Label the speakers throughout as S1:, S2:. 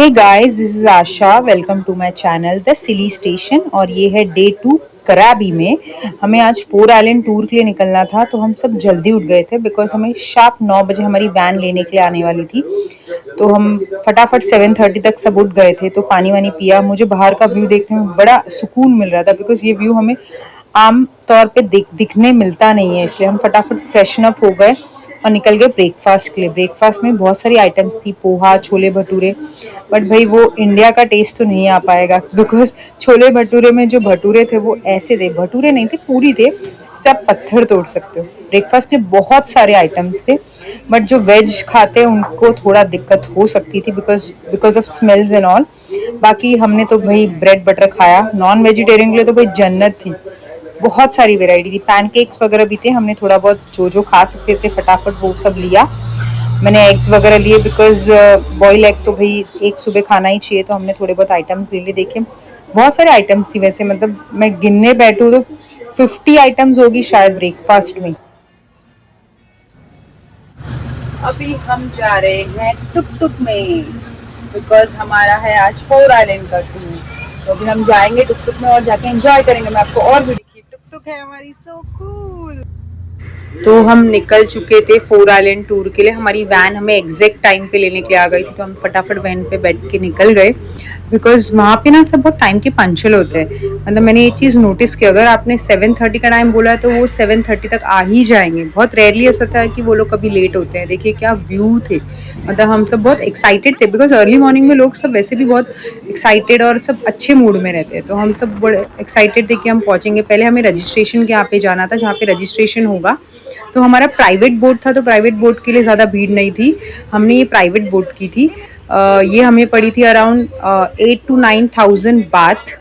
S1: Hey guys, this is Asha. Welcome to my channel the silly station. और ये है day 2 कराबी में। हमें आज 4 आइलैंड टूर के लिए निकलना था, तो हम सब जल्दी उठ गए थे बिकॉज हमें शार्प 9 बजे हमारी वैन लेने के लिए आने वाली थी। तो हम फटाफट 7:30 तक सब उठ गए थे। तो पानी वानी पिया। मुझे बाहर का व्यू देखने में बड़ा सुकून मिल रहा था बिकॉज ये व्यू हमें आम तौर पे दिखने मिलता नहीं है। इसलिए हम फटाफट फ्रेशन अप हो गए और निकल गए ब्रेकफास्ट के लिए। ब्रेकफास्ट में बहुत सारी आइटम्स थी, पोहा, छोले भटूरे। बट भाई वो इंडिया का टेस्ट तो नहीं आ पाएगा बिकॉज छोले भटूरे में जो भटूरे थे वो ऐसे थे, भटूरे नहीं थे, पूरी थे, सब पत्थर तोड़ सकते हो। ब्रेकफास्ट में बहुत सारे आइटम्स थे, बट जो वेज खाते हैं उनको थोड़ा दिक्कत हो सकती थी because because of smells and all. बाकी हमने तो भाई ब्रेड बटर खाया। नॉन वेजिटेरियन के लिए तो भाई जन्नत थी। बहुत सारी वैरायटी थी, पैनकेक्स वगैरह भी थे। हमने थोड़ा बहुत जो जो खा सकते थे फटाफट वो सब लिया। मैंने एग्स वगैरह लिए बिकॉज बॉयल एग तो भाई एक सुबह खाना ही चाहिए। तो हमने थोड़े बहुत आइटम्स ले लिए। देखिए बहुत सारे आइटम्स थी वैसे, मतलब मैं गिनने बैठूँ तो 50 आइटम्स होगी शायद ब्रेकफास्ट में। अभी हम जा रहे हैं टुक टुक में बिकॉज हमारा है आज 4 आइलैंड का टूर। तो अभी हम जाएंगे टुक टुक में और जाके एंजॉय करेंगे। मैं आपको और भी दिखी, टुक टुक है हमारी, सो कूल। तो हम निकल चुके थे 4 आइलैंड टूर के लिए। हमारी वैन हमें एग्जैक्ट टाइम पे लेने के लिए आ गई थी, तो हम फटाफट वैन पे बैठ के निकल गए बिकॉज वहाँ पे ना सब बहुत टाइम के पंचुअल होते हैं। मतलब मैंने ये चीज़ नोटिस की, अगर आपने 7:30 का टाइम बोला है तो वो 7:30 तक आ ही जाएंगे। बहुत रेयरली ऐसा होता है कि वो लोग कभी लेट होते हैं। देखिए क्या व्यू थे, मतलब हम सब बहुत एक्साइटेड थे बिकॉज अर्ली मॉर्निंग में लोग सब वैसे भी बहुत एक्साइटेड और सब अच्छे मूड में रहते हैं। तो हम सब बड़े एक्साइटेड थे कि हम पहुँचेंगे। पहले हमें रजिस्ट्रेशन के यहाँ पे जाना था जहाँ पे रजिस्ट्रेशन होगा। तो हमारा प्राइवेट बोट था, तो प्राइवेट बोट के लिए ज़्यादा भीड़ नहीं थी। हमने ये प्राइवेट बोट की थी। ये हमें पड़ी थी अराउंड 8 to 9 thousand बाथ।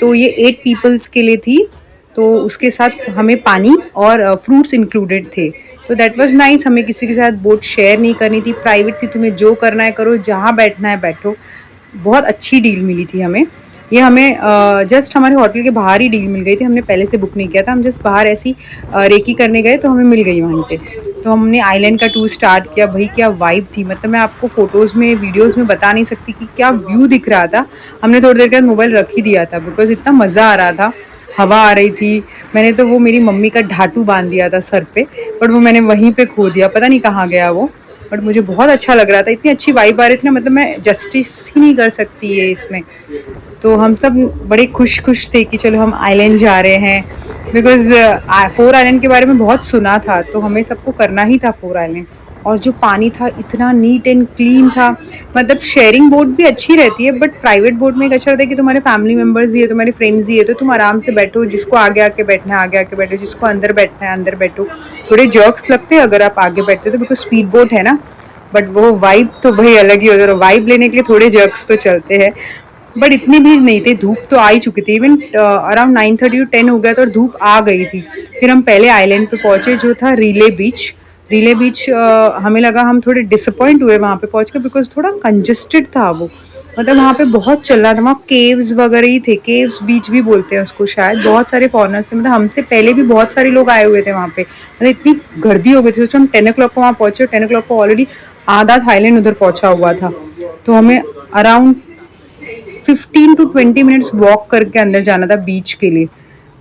S1: तो ये 8 पीपल्स के लिए थी। तो उसके साथ हमें पानी और फ्रूट्स इंक्लूडेड थे। तो दैट वाज नाइस। हमें किसी के साथ बोट शेयर नहीं करनी थी, प्राइवेट थी। तुम्हें जो करना है करो, जहाँ बैठना है बैठो। बहुत अच्छी डील मिली थी हमें। ये हमें जस्ट हमारे होटल के बाहर ही डील मिल गई थी। हमने पहले से बुक नहीं किया था, हम जस्ट बाहर ऐसी रेकी करने गए तो हमें मिल गई वहीं पे। तो हमने आइलैंड का टूर स्टार्ट किया। भाई क्या वाइब थी, मतलब मैं आपको फोटोज़ में वीडियोज़ में बता नहीं सकती कि क्या व्यू दिख रहा था। हमने थोड़ी देर के बाद मोबाइल रख ही दिया था बिकॉज इतना मज़ा आ रहा था। हवा आ रही थी। मैंने तो वो मेरी मम्मी का ढाटू बांध दिया था सर पे, बट वो मैंने वहीं पे खो दिया, पता नहीं कहाँ गया वो। बट मुझे बहुत अच्छा लग रहा था, इतनी अच्छी वाइब आ रही थी ना, मतलब मैं जस्टिस ही नहीं कर सकती है इसमें। तो हम सब बड़े खुश खुश थे कि चलो हम आइलैंड जा रहे हैं बिकॉज 4 आइलैंड के बारे में बहुत सुना था, तो हमें सबको करना ही था 4 आइलैंड। और जो पानी था इतना नीट एंड क्लीन था। मतलब शेयरिंग बोट भी अच्छी रहती है, बट प्राइवेट बोट में एक अच्छा रहता है कि तुम्हारे फैमिली मेम्बर्स ही है, तुम्हारे फ्रेंड्स ही है, तो तुम आराम से बैठो। जिसको आगे आके बैठना है आगे आके बैठो, जिसको अंदर बैठना है अंदर बैठो। थोड़े जर्क्स लगते हैं अगर आप आगे बैठते हो तो बिकॉज स्पीड बोट है ना। बट वो वाइब तो भाई अलग ही होता है। वाइब लेने के लिए थोड़े जर्क्स तो चलते हैं। बट इतनी भी नहीं थी, धूप तो आ ही चुकी थी। इवन अराउंड 9:30 to 10 हो गया था और धूप आ गई थी। फिर हम पहले आइलैंड पे पहुंचे जो था रिले बीच। रिले बीच हमें लगा, हम थोड़े डिसअपॉइंट हुए वहाँ पे पहुँच के बिकॉज थोड़ा कंजस्टेड था वो। मतलब वहाँ पे बहुत चल रहा था, वहाँ केव्स वगैरह ही थे। केव्स बीच भी बोलते हैं उसको शायद। बहुत सारे फॉरनर्स थे, मतलब हमसे पहले भी बहुत सारे लोग आए हुए थे वहाँ पे। मतलब इतनी गर्दी हो गई थी। सोचो हम 10 o'clock को वहाँ पहुँचे, 10 o'clock को ऑलरेडी आधा थाईलैंड उधर पहुँचा हुआ था। तो हमें अराउंड 15 to 20 मिनट्स वॉक करके अंदर जाना था बीच के लिए।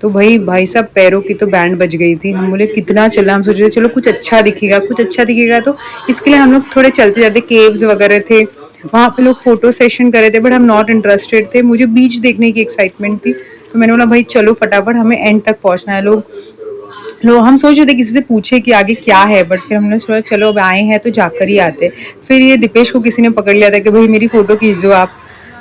S1: तो भाई साहब पैरों की तो बैंड बज गई थी। हम बोले कितना चला, हम सोच रहे चलो कुछ अच्छा दिखेगा कुछ अच्छा दिखेगा। तो इसके लिए हम लोग थोड़े चलते जाते, केव्स वगैरह थे वहाँ पे, लोग फोटो सेशन कर रहे थे, बट हम नॉट इंटरेस्टेड थे। मुझे बीच देखने की एक्साइटमेंट थी, तो मैंने बोला भाई चलो फटाफट हमें एंड तक पहुँचना है। लोग लोग हम सोच रहे थे किसी से पूछे कि आगे क्या है, बट फिर हमने सोचा चलो अब आए हैं तो जाकर ही आते। फिर ये दीपेश को किसी ने पकड़ लिया था कि भाई मेरी फोटो खींच दो आप।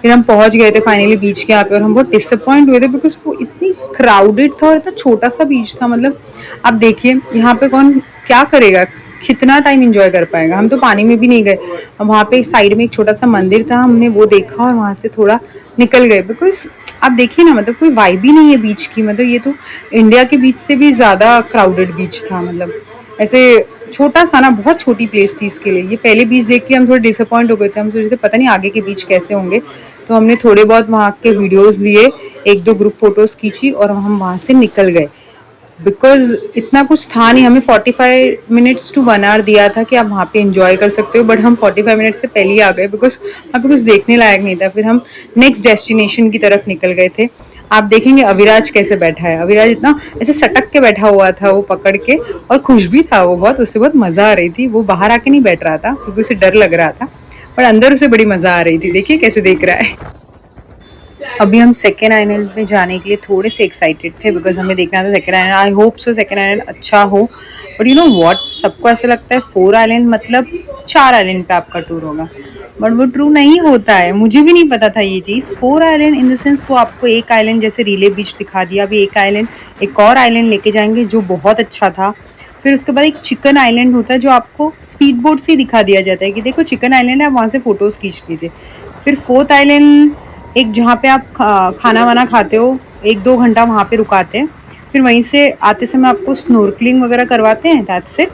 S1: फिर हम पहुंच गए थे फाइनली बीच के यहाँ पे, और हम बहुत डिसअपॉइंट हुए थे बिकॉज वो इतनी क्राउडेड था और इतना छोटा सा बीच था। मतलब आप देखिए यहाँ पे कौन क्या करेगा, कितना टाइम एंजॉय कर पाएगा। हम तो पानी में भी नहीं गए। अब वहाँ पे साइड में एक छोटा सा मंदिर था, हमने वो देखा और वहाँ से थोड़ा निकल गए बिकॉज आप देखिए ना, मतलब कोई वाइब ही नहीं है बीच की। मतलब ये तो इंडिया के बीच से भी ज़्यादा क्राउडेड बीच था। मतलब ऐसे छोटा था ना, बहुत छोटी प्लेस थी इसके लिए। ये पहले बीच देख के हम थोड़े डिसअपॉइंट हो गए थे। हम सोचे थे पता नहीं आगे के बीच कैसे होंगे। तो हमने थोड़े बहुत वहाँ के वीडियोस लिए, एक दो ग्रुप फोटोज खींची और हम वहाँ से निकल गए। बिकॉज इतना कुछ था नहीं, हमें 45 मिनट्स टू 1 आवर दिया था कि आप वहाँ पे एंजॉय कर सकते हो, बट हम 45 मिनट से पहले ही आ गए बिकॉज वहाँ पे कुछ देखने लायक नहीं था। फिर हम नेक्स्ट डेस्टिनेशन की तरफ निकल गए थे। आप देखेंगे अविराज कैसे बैठा है, अविराज इतना ऐसे सटक के बैठा हुआ था वो पकड़ के, और खुश भी था वो बहुत, उससे बहुत मजा आ रही थी। वो बाहर आके नहीं बैठ रहा था क्योंकि उसे डर लग रहा था, पर अंदर उसे बड़ी मजा आ रही थी। देखिए कैसे देख रहा है। अभी हम सेकेंड आइलैंड में जाने के लिए थोड़े से एक्साइटेड थे बिकॉज हमें देखना था second island. I hope so second island अच्छा हो, बट यू नो व्हाट, सबको ऐसा लगता है 4 आइलैंड मतलब 4 आइलैंड पे आपका टूर होगा, बट वो ट्रू नहीं होता है। मुझे भी नहीं पता था ये चीज़। 4 आइलैंड इन द सेंस वो आपको एक आइलैंड जैसे रीले बीच दिखा दिया, अभी एक आइलैंड एक और आइलैंड लेके जाएंगे जो बहुत अच्छा था। फिर उसके बाद एक चिकन आइलैंड होता है जो आपको स्पीड बोट से ही दिखा दिया जाता है कि देखो चिकन आइलैंड है, आप वहाँ से फोटोज़ खींच लीजिए। फिर फोर्थ आइलैंड एक जहाँ पे आप खाना वाना खाते हो, 1-2 घंटा वहाँ पे रुकाते हैं। फिर वहीं से आते समय आपको स्नोर्कलिंग वगैरह करवाते हैं, दैट्स इट।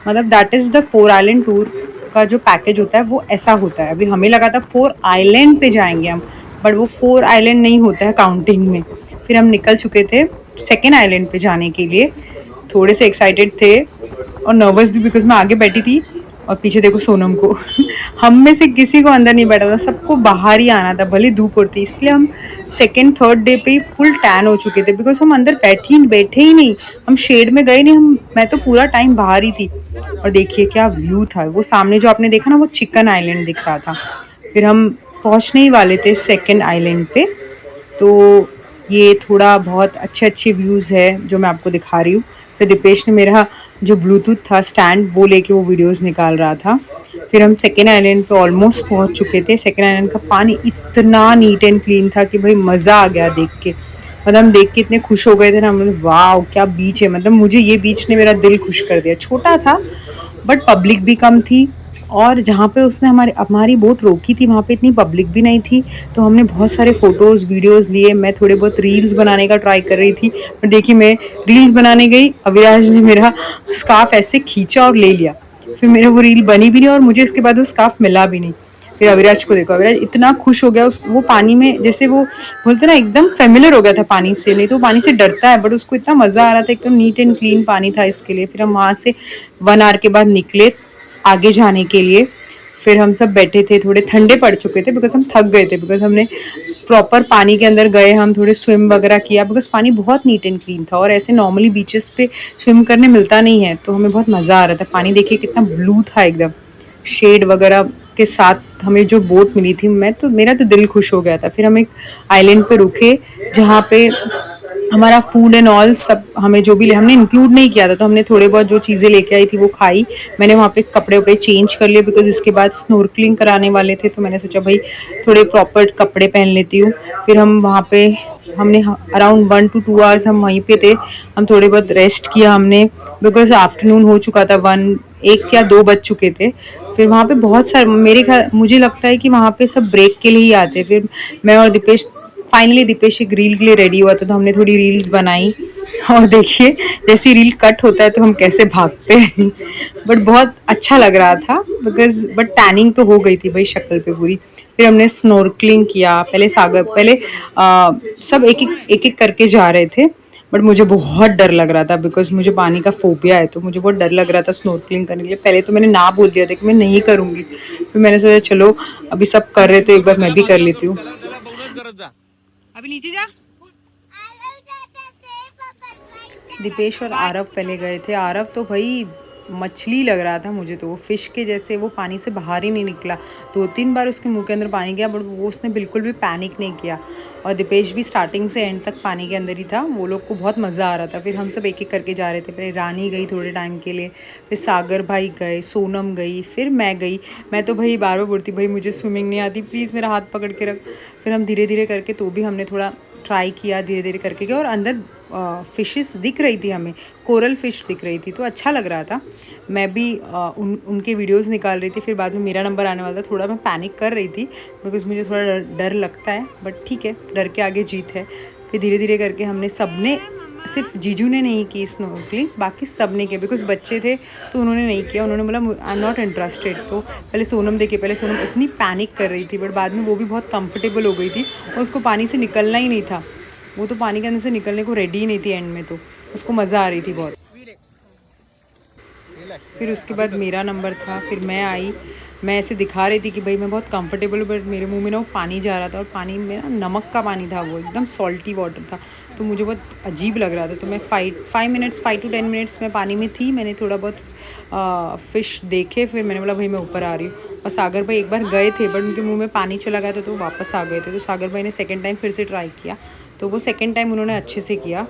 S1: मतलब that is the 4 island tour का जो पैकेज होता है वो ऐसा होता है। अभी हमें लगा था 4 आइलैंड पे जाएंगे हम, बट वो 4 आइलैंड नहीं होता है काउंटिंग में। फिर हम निकल चुके थे सेकेंड आइलैंड पे जाने के लिए। थोड़े से एक्साइटेड थे और नर्वस भी बिकॉज मैं आगे बैठी थी और पीछे देखो सोनम को हम में से किसी को अंदर नहीं बैठा था, सबको बाहर ही आना था भले धूप उड़ती। इसलिए हम सेकेंड थर्ड डे पे ही फुल टैन हो चुके थे बिकॉज हम अंदर बैठे ही नहीं, हम शेड में गए नहीं। मैं तो पूरा टाइम बाहर ही थी। और देखिए क्या व्यू था, वो सामने जो आपने देखा ना वो चिकन आइलैंड दिख रहा था। फिर हम पहुंचने ही वाले थे सेकेंड आइलैंड पे। तो ये थोड़ा बहुत अच्छे अच्छे व्यूज़ है जो मैं आपको दिखा रही हूँ। फिर दीपेश ने मेरा जो ब्लूटूथ था स्टैंड वो लेके वो वीडियोस निकाल रहा था। फिर हम सेकेंड आइलैंड पे ऑलमोस्ट पहुंच चुके थे। सेकेंड आइलैंड का पानी इतना नीट एंड क्लीन था कि भाई मज़ा आ गया देख के। मतलब हम देख के इतने खुश हो गए थे ना, हम लोग वाह क्या बीच है। मतलब मुझे ये बीच ने मेरा दिल खुश कर दिया। छोटा था बट पब्लिक भी कम थी, और जहाँ पे उसने हमारी हमारी बोट रोकी थी वहाँ पे इतनी पब्लिक भी नहीं थी। तो हमने बहुत सारे फ़ोटोज़ वीडियोज़ लिए। मैं थोड़े बहुत रील्स बनाने का ट्राई कर रही थी, पर देखिए मैं रील्स बनाने गई, अविराज ने मेरा स्कार्फ ऐसे खींचा और ले लिया। फिर मेरा वो रील बनी भी नहीं और मुझे इसके बाद वो स्कार्फ मिला भी नहीं। फिर अविराज को देखो, अविराज इतना खुश हो गया उस वो पानी में, जैसे वो बोलते ना एकदम फेमिलियर हो गया था पानी से। नहीं तो वो पानी से डरता है, बट उसको इतना मज़ा आ रहा था, एकदम नीट एंड क्लीन पानी था इसके लिए। फिर हम वहाँ से 1 आवर के बाद निकले आगे जाने के लिए। फिर हम सब बैठे थे, थोड़े ठंडे पड़ चुके थे बिकॉज हम थक गए थे, बिकॉज हमने प्रॉपर पानी के अंदर गए, हम थोड़े स्विम वगैरह किया बिकॉज पानी बहुत नीट एंड क्लीन था और ऐसे नॉर्मली बीचेस पे स्विम करने मिलता नहीं है। तो हमें बहुत मज़ा आ रहा था। पानी देखिए कितना ब्लू था एकदम, शेड वगैरह के साथ हमें जो बोट मिली थी, मेरा तो दिल खुश हो गया था। फिर हम एक आइलैंड पे रुके जहाँ पे हमारा फूड एंड ऑल सब हमें जो भी हमने इंक्लूड नहीं किया था, तो हमने थोड़े बहुत जो चीज़ें लेके आई थी वो खाई। मैंने वहाँ पे कपड़े वपड़े चेंज कर लिए बिकॉज इसके बाद स्नोर्कलिंग कराने वाले थे, तो मैंने सोचा भाई थोड़े प्रॉपर कपड़े पहन लेती हूँ। फिर हम वहाँ पे हमने अराउंड 1 to 2 आवर्स हम वहीं पे थे। हम थोड़े बहुत रेस्ट किया हमने बिकॉज आफ्टरनून हो चुका था, 1 या 2 बज चुके थे। फिर वहाँ पे बहुत सारे मेरे ख्याल मुझे लगता है कि वहाँ पे सब ब्रेक के लिए ही आते। फिर मैं और दीपेश फाइनली दीपेश एक रील के लिए रेडी हुआ था, तो हमने थोड़ी रील्स बनाई। और देखिए जैसे रील कट होता है तो हम कैसे भागते हैं बट बहुत अच्छा लग रहा था बिकॉज बट टैनिंग तो हो गई थी भाई शक्ल पे पूरी। फिर हमने स्नोर्कलिंग किया, पहले सागर पहले सब एक एक करके जा रहे थे, बट मुझे बहुत डर लग रहा था बिकॉज मुझे पानी का फोबिया है। तो मुझे बहुत डर लग रहा था स्नोर्कलिंग करने के लिए। पहले तो मैंने ना बोल दिया था कि मैं नहीं करूँगी, फिर मैंने सोचा चलो अभी सब कर रहे तो एक बार मैं भी कर लेती हूँ। अभी नीचे जा। दीपेश और आरव पहले गए थे। आरव तो भाई मछली लग रहा था मुझे, तो वो फिश के जैसे, वो पानी से बाहर ही नहीं निकला। 2-3 बार उसके मुंह के अंदर पानी गया, बट वो उसने बिल्कुल भी पैनिक नहीं किया। और दीपेश भी स्टार्टिंग से एंड तक पानी के अंदर ही था। वो लोग को बहुत मज़ा आ रहा था। फिर हम सब एक एक करके जा रहे थे। पहले रानी गई थोड़े टाइम के लिए, फिर सागर भाई गए, सोनम गई, फिर मैं गई। मैं तो भाई बार बार बोलती भाई मुझे स्विमिंग नहीं आती, प्लीज़ मेरा हाथ पकड़ के रख। फिर हम धीरे धीरे करके, तो भी हमने थोड़ा ट्राई किया धीरे धीरे करके किया। और अंदर फ़िशेस दिख रही थी हमें, कोरल फ़िश दिख रही थी, तो अच्छा लग रहा था। मैं भी उनके वीडियोस निकाल रही थी। फिर बाद में मेरा नंबर आने वाला था, थोड़ा मैं पैनिक कर रही थी बिकॉज मुझे थोड़ा डर लगता है, बट ठीक है, डर के आगे जीत है। फिर धीरे धीरे करके हमने सबने, सिर्फ जीजू ने नहीं की स्नोर्कलिंग, बाकी सब ने किया बिकॉज बच्चे थे तो उन्होंने नहीं किया। उन्होंने बोला आई एम नॉट इंटरेस्टेड। तो पहले सोनम देखिए, पहले सोनम इतनी पैनिक कर रही थी, बट बाद में वो भी बहुत कंफर्टेबल हो गई थी और उसको पानी से निकलना ही नहीं था। वो तो पानी के अंदर से निकलने को रेडी ही नहीं थी एंड में। तो उसको मज़ा आ रही थी बहुत। फिर उसके बाद मेरा नंबर था, फिर मैं आई। मैं ऐसे दिखा रही थी कि भाई मैं बहुत कंफर्टेबल हूँ, बट मेरे मुंह में ना वो पानी जा रहा था, और पानी में ना नमक का पानी था, वो एकदम सॉल्टी वाटर था। तो मुझे बहुत अजीब लग रहा था। तो मैं 5 to 10 मिनट्स मैं पानी में थी। मैंने थोड़ा बहुत फ़िश देखे, फिर मैंने बोला भाई मैं ऊपर आ रही हूँ। और सागर भाई एक बार गए थे, बट उनके मुंह में पानी चला गया था, तो वापस आ गए थे। तो सागर भाई ने सेकेंड टाइम फिर से ट्राई किया, तो वो सेकेंड टाइम उन्होंने अच्छे से किया।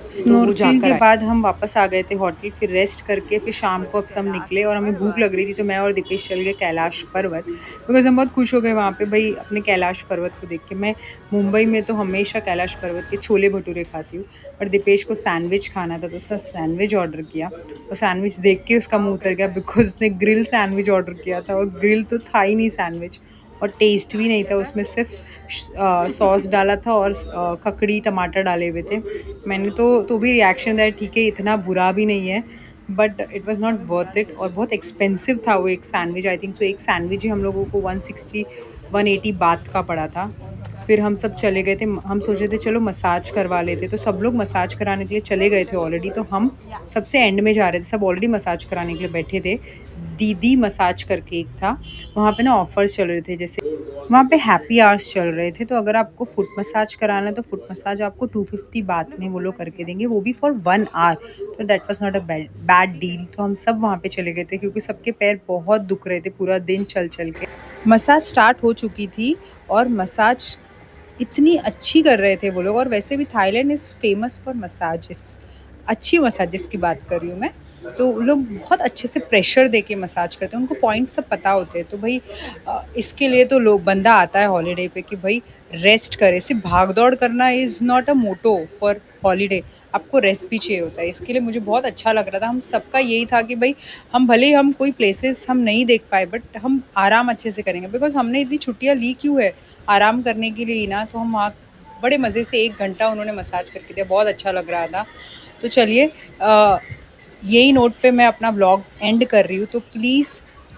S1: तो वो जाकर के बाद हम वापस आ गए थे होटल, फिर रेस्ट करके फिर शाम को अब सब निकले, और हमें भूख लग रही थी, तो मैं और दीपेश चल गए कैलाश पर्वत, बिकॉज़ हम बहुत खुश हो गए वहाँ पे भाई अपने कैलाश पर्वत को देख के। मैं मुंबई में तो हमेशा कैलाश पर्वत के छोले भटूरे खाती हूँ, पर दीपेश को सैंडविच खाना था, तो उसने सैंडविच ऑर्डर किया। और सैंडविच देख के उसका मुँह उतर गया, बिकॉज़ उसने ग्रिल सैंडविच ऑर्डर किया था, और ग्रिल तो था ही नहीं सैंडविच, और टेस्ट भी नहीं था। उसमें सिर्फ सॉस डाला था, और ककड़ी टमाटर डाले हुए थे। मैंने तो भी रिएक्शन दिया, ठीक है इतना बुरा भी नहीं है, but it was not worth it, और बहुत एक्सपेंसिव था वो एक सैंडविच। आई थिंक सो एक सैंडविच ही हम लोगों को 160-180 बात का पड़ा था। फिर हम सब चले गए थे, हम सोच रहे थे चलो मसाज करवा लेते, तो सब लोग मसाज कराने के लिए चले गए थे ऑलरेडी, तो हम सबसे एंड में जा रहे थे। सब ऑलरेडी मसाज कराने के लिए बैठे थे। दीदी मसाज करके एक था, वहाँ पे ना ऑफर्स चल रहे थे, जैसे वहाँ पे हैप्पी आवर्स चल रहे थे, तो अगर आपको फुट मसाज कराना है तो फुट मसाज आपको 250 बात में वो लोग करके देंगे, वो भी फॉर 1 आवर। तो that was not a bad deal. तो हम सब वहाँ पे चले गए थे, क्योंकि सबके पैर बहुत दुख रहे थे पूरा दिन चल चल के। मसाज स्टार्ट हो चुकी थी, और मसाज इतनी अच्छी कर रहे थे वो लोग। और वैसे भी Thailand is famous for massages, अच्छी मसाजेस की बात कर रही हूँ मैं। तो वो लोग बहुत अच्छे से प्रेशर दे के मसाज करते हैं, उनको पॉइंट सब पता होते हैं। तो भाई इसके लिए तो लोग बंदा आता है हॉलीडे पे कि भाई रेस्ट करे। सिर्फ भाग दौड़ करना is not a motto for holiday, आपको रेस्ट भी चाहिए होता है। इसके लिए मुझे बहुत अच्छा लग रहा था। हम सबका यही था कि भाई हम कोई प्लेसेस हम नहीं देख पाए, बट हम आराम अच्छे से करेंगे, बिकॉज़ हमने इतनी छुट्टियाँ ली क्यों है, आराम करने के लिए ही ना। तो हम वहाँ बड़े मज़े से 1 घंटा उन्होंने मसाज करके दिया, बहुत अच्छा लग रहा था। तो चलिए यही नोट पे मैं अपना व्लॉग एंड कर रही हूँ। तो please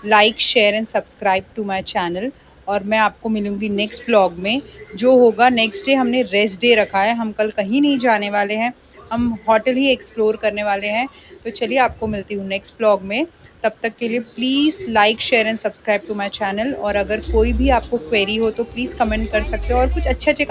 S1: like share and subscribe to my channel, और मैं आपको मिलूँगी नेक्स्ट व्लॉग में। जो होगा नेक्स्ट डे, हमने रेस्ट डे रखा है, हम कल कहीं नहीं जाने वाले हैं, हम होटल ही एक्सप्लोर करने वाले हैं। तो चलिए आपको मिलती हूँ नेक्स्ट व्लॉग में। तब तक के लिए please like share and subscribe to my channel, और अगर कोई भी आपको क्वेरी हो तो प्लीज़ कमेंट कर सकते हो, और कुछ अच्छे अच्छे